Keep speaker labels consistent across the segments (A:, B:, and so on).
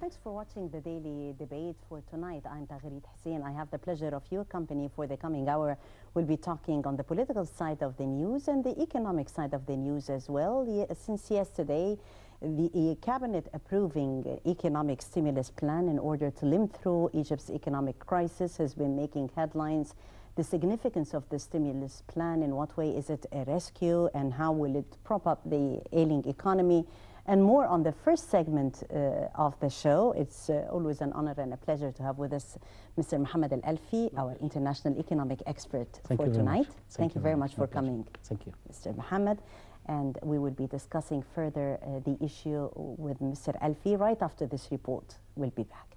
A: thanks for watching the daily debate for tonight. I'm Taghreed Hussein. I have the pleasure of your company for the coming hour. We'll be talking on the political side of the news and the economic side of the news as well. Since yesterday, the cabinet approving economic stimulus plan in order to limit through Egypt's economic crisis has been making headlines. The significance of the stimulus plan, in what way is it a rescue, and how will it prop up the ailing economy? And more on the first segment of the show. It's always an honor and a pleasure to have with us Mr. Mohamed Elalfy, our international economic expert for tonight. Thank you very much for coming.
B: Thank you,
A: Mr. Mohamed. And we will be discussing further the issue with Mr. Elalfy right after this report. We'll be back.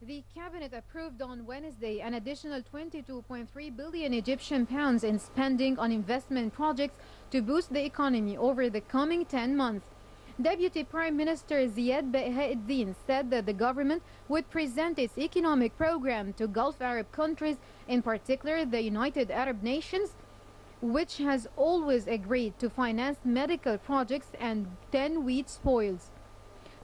C: The cabinet approved on Wednesday an additional 22.3 billion Egyptian pounds in spending on investment projects to boost the economy over the coming 10 months. Deputy Prime Minister Ziad Bahauddin said that the government would present its economic program to Gulf Arab countries, in particular the United Arab Nations, which has always agreed to finance medical projects and 10 wheat spoils.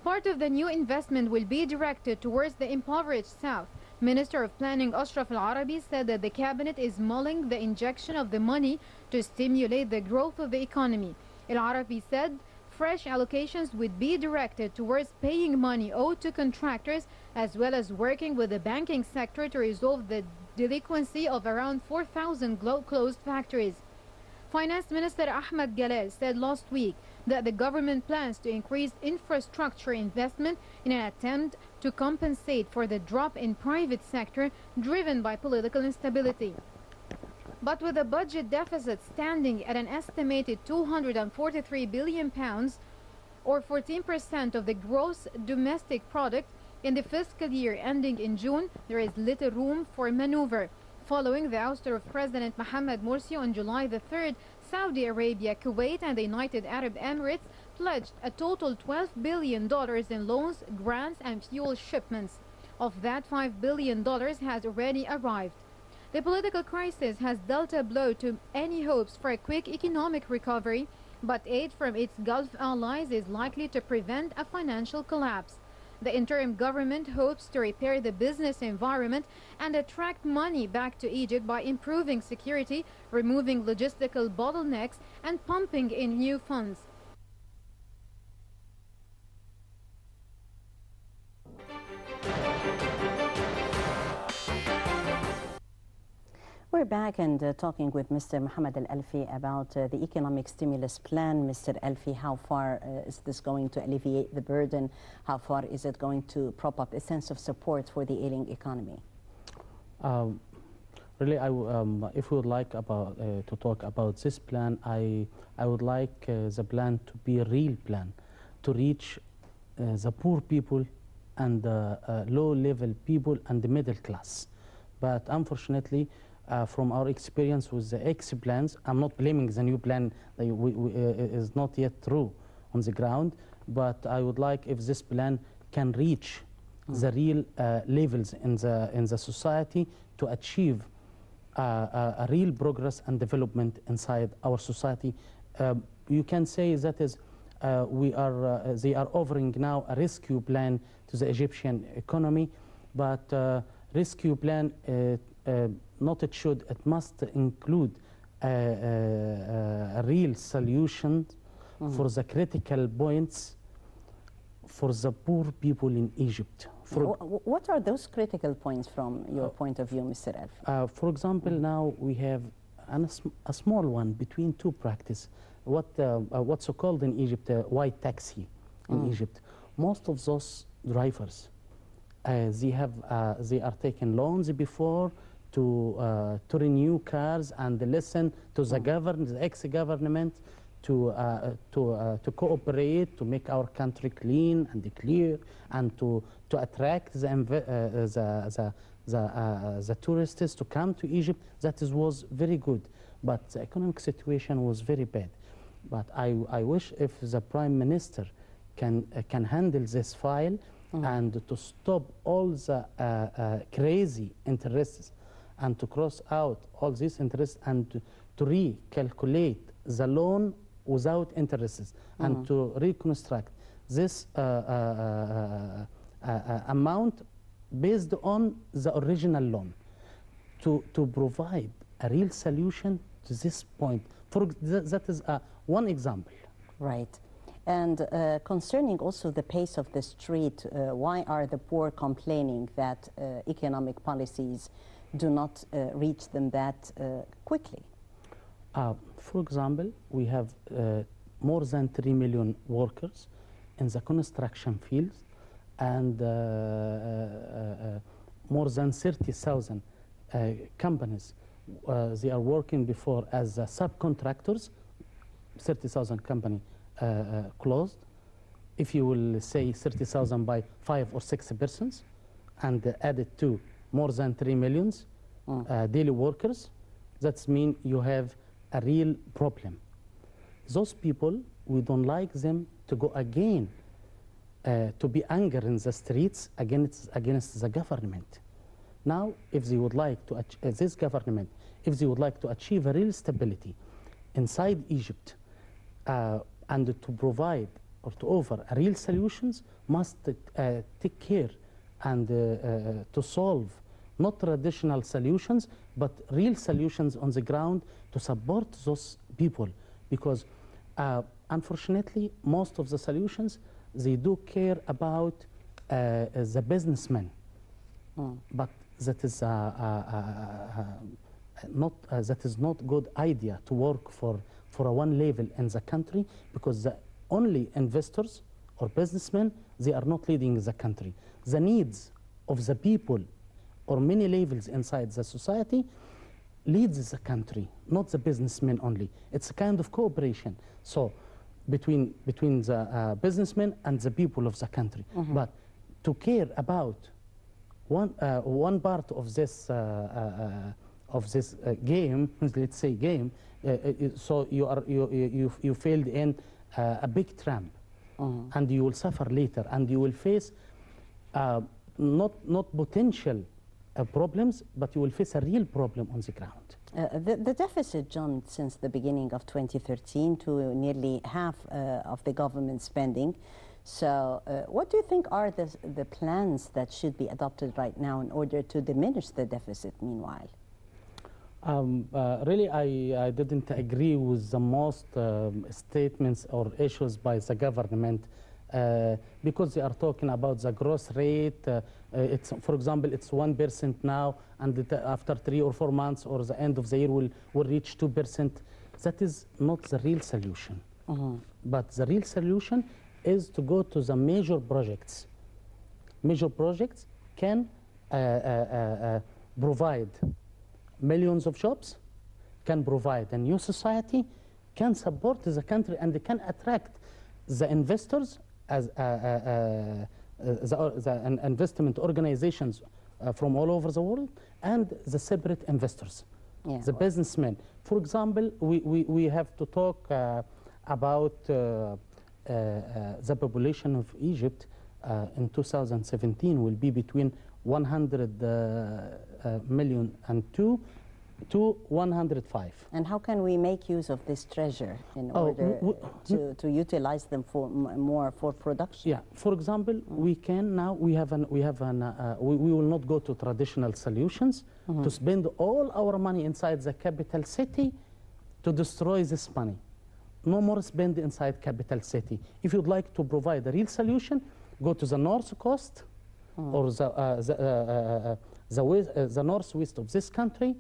C: Part of the new investment will be directed towards the impoverished South. Minister of Planning Ashraf Al-Arabi said that the cabinet is mulling the injection of the money to stimulate the growth of the economy. Al-Arabi said fresh allocations would be directed towards paying money owed to contractors, as well as working with the banking sector to resolve the delinquency of around 4,000 closed factories. Finance Minister Ahmed Galal said last week that the government plans to increase infrastructure investment in an attempt to compensate for the drop in private sector driven by political instability. But with the budget deficit standing at an estimated 243 billion pounds, or 14% of the gross domestic product in the fiscal year ending in June, there is little room for maneuver. Following the ouster of President Mohamed Morsi on July the 3rd, Saudi Arabia, Kuwait and the United Arab Emirates pledged a total $12 billion in loans, grants and fuel shipments. Of that, $5 billion has already arrived. The political crisis has dealt a blow to any hopes for a quick economic recovery, but aid from its Gulf allies is likely to prevent a financial collapse. The interim government hopes to repair the business environment and attract money back to Egypt by improving security, removing logistical bottlenecks, and pumping in new funds.
A: We're back and talking with Mr. Mohamed Elalfy about the economic stimulus plan. Mr. Elalfy, how far is this going to alleviate the burden? How far is it going to prop up a sense of support for the ailing economy?
B: Really, if we would like to talk about this plan, I would like the plan to be a real plan to reach the poor people and the low-level people and the middle class. But unfortunately, from our experience with the plans, I'm not blaming the new plan that is not yet true on the ground, but I would like if this plan can reach the real levels in the society to achieve a real progress and development inside our society. You can say that is they are offering now a rescue plan to the Egyptian economy, but rescue plan it must include a real solution for the critical points for the poor people in Egypt.
A: What are those critical points from your point of view, Mr. Elalfy?
B: For example, now we have a small one between two practices. What's called in Egypt white taxi in Egypt. Most of those drivers, they are taking loans before to renew cars and listen to the ex-government to cooperate to make our country clean and clear and to attract the tourists to come to Egypt. That was very good, but the economic situation was very bad. But I wish if the Prime Minister can handle this file and to stop all the crazy interests and to cross out all these interests and to recalculate the loan without interests and to reconstruct this amount based on the original loan, to provide a real solution to this point. That is one example.
A: Right. And concerning also the pace of the street, why are the poor complaining that economic policies do not reach them that quickly?
B: For example, we have more than 3 million workers in the construction fields, and more than 30,000 companies. They are working before as subcontractors. 30,000 company closed. If you will say 30,000 by 5 or 6 persons, and add it to more than 3 million daily workers, that means you have a real problem. Those people, we don't like them to go again to be angry in the streets against the government. Now, if they would like to, this government, if they would like to achieve a real stability inside Egypt and to provide or to offer real solutions, must take care and to solve not traditional solutions, but real solutions on the ground to support those people. Because unfortunately, most of the solutions, they do care about the businessmen. But that is not good idea to work for a one level in the country, because the only investors or businessmen, they are not leading the country. The needs of the people or many levels inside the society leads the country, not the businessmen only. It's a kind of cooperation. So between the businessmen and the people of the country. But to care about one part of this game, let's say game, so you failed in a big trap, and you will suffer later, and you will face not potential problems, but you will face a real problem on the ground.
A: The deficit jumped since the beginning of 2013 to nearly half of the government spending. So what do you think are the plans that should be adopted right now in order to diminish the deficit meanwhile?
B: Really, I didn't agree with the most statements or issues by the government, because they are talking about the growth rate. It's, for example, it's 1% now, and after 3 or 4 months or the end of the year will reach 2%. That is not the real solution. But the real solution is to go to the major projects. Major projects can provide millions of jobs, can provide a new society, can support the country, and they can attract the investors as the investment organizations from all over the world, and the separate investors, the businessmen. For example, we have to talk about the population of Egypt in 2017 will be between 100 million and 2 to 105.
A: And how can we make use of this treasure in order to utilize them for more for production?
B: Yeah, for example, we can now, we will not go to traditional solutions to spend all our money inside the capital city to destroy this money. No more spend inside capital city. If you'd like to provide a real solution, go to the north coast or the northwest of this country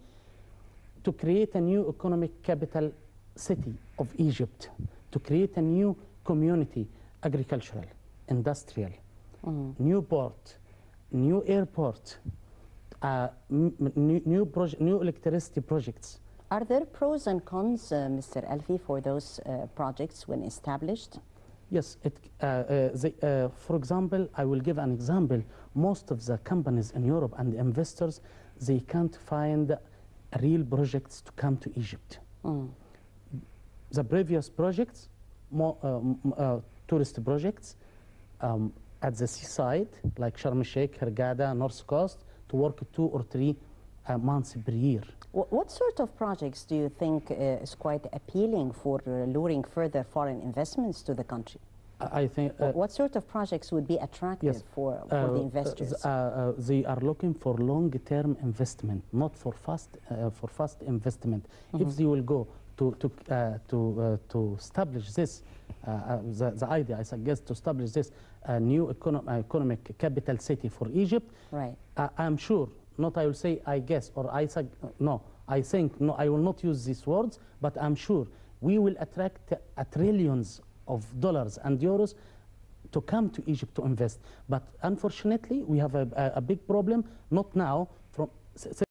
B: to create a new economic capital city of Egypt, to create a new community, agricultural, industrial, new port, new airport, new electricity projects.
A: Are there pros and cons, Mr. Alfy, for those projects when established?
B: Yes, for example, I will give an example. Most of the companies in Europe and the investors, they can't find real projects to come to Egypt. The previous projects, tourist projects at the seaside, like Sharm el-Sheikh, Hurghada, North Coast, to work 2 or 3 months per year.
A: What sort of projects do you think is quite appealing for luring further foreign investments to the country?
B: I think.
A: What sort of projects would be attractive for the investors?
B: They are looking for long-term investment, not for fast investment. If they will go to establish this, the idea, I suggest, to establish this new economic capital city for Egypt.
A: Right.
B: I'm sure. Not I will say I guess or no. I think no. I will not use these words, but I'm sure we will attract trillions of dollars and euros to come to Egypt to invest. But unfortunately, we have a big problem, not now, from